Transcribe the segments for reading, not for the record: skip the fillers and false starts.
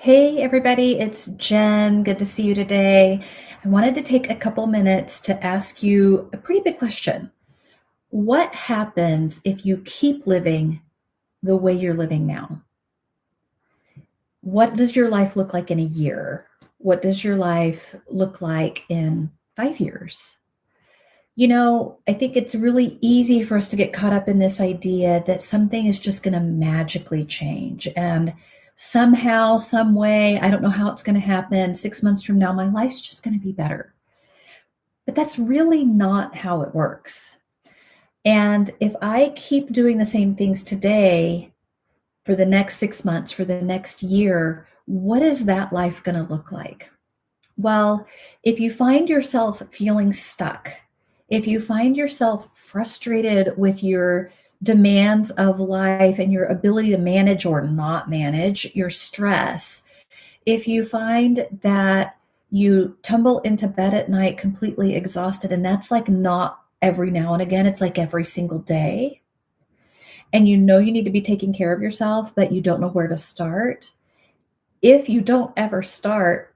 Hey, everybody, it's Jen. Good to see you today. I wanted to take a couple minutes to ask you a pretty big question. What happens if you keep living the way you're living now? What does your life look like in a year? What does your life look like in 5 years? I think it's really easy for us to get caught up in this idea that something is just going to magically change. And somehow, some way, I don't know how it's going to happen, 6 months from now, my life's just going to be better. But that's really not how it works. And if I keep doing the same things today for the next 6 months, for the next year, what is that life going to look like? Well, if you find yourself feeling stuck, if you find yourself frustrated with your demands of life and your ability to manage or not manage your stress, if you find that you tumble into bed at night completely exhausted, and that's like not every now and again, it's like every single day, and you know you need to be taking care of yourself, but you don't know where to start. If you don't ever start,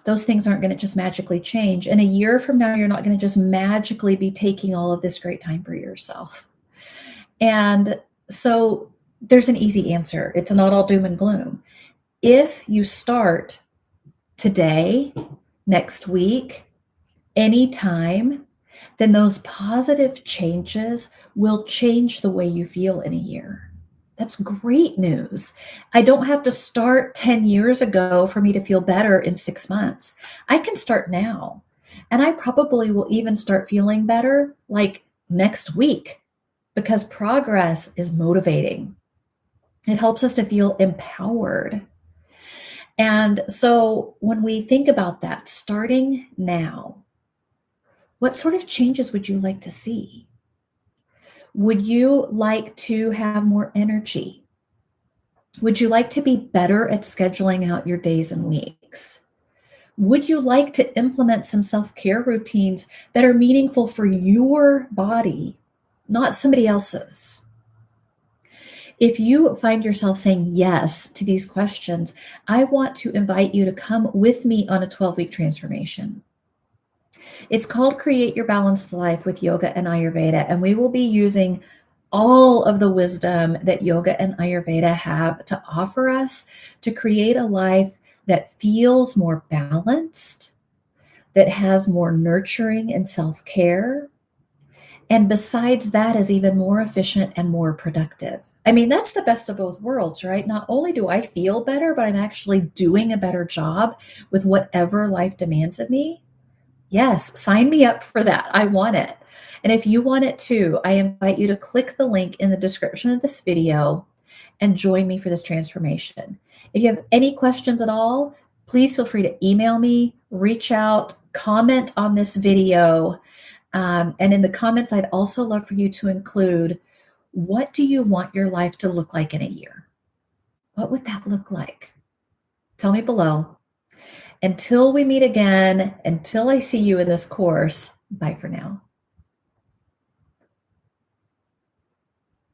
those things aren't going to just magically change. And a year from now, you're not going to just magically be taking all of this great time for yourself. And so there's an easy answer. It's not all doom and gloom. If you start today, next week, anytime, then those positive changes will change the way you feel in a year. That's great news. I don't have to start 10 years ago for me to feel better in 6 months. I can start now. And I probably will even start feeling better like next week because progress is motivating. It helps us to feel empowered. And so when we think about that, starting now, what sort of changes would you like to see? Would you like to have more energy? Would you like to be better at scheduling out your days and weeks? Would you like to implement some self care routines that are meaningful for your body, not somebody else's? If you find yourself saying yes to these questions, I want to invite you to come with me on a 12-week transformation. It's called Create Your Balanced Life with Yoga and Ayurveda, and we will be using all of the wisdom that yoga and Ayurveda have to offer us to create a life that feels more balanced, that has more nurturing and self care. And besides that, is even more efficient and more productive. I mean, that's the best of both worlds, right? Not only do I feel better, but I'm actually doing a better job with whatever life demands of me. Yes, sign me up for that. I want it. And if you want it too, I invite you to click the link in the description of this video and join me for this transformation. If you have any questions at all, please feel free to email me, reach out, comment on this video. And in the comments, I'd also love for you to include, what do you want your life to look like in a year? What would that look like? Tell me below. Until we meet again, until I see you in this course, bye for now.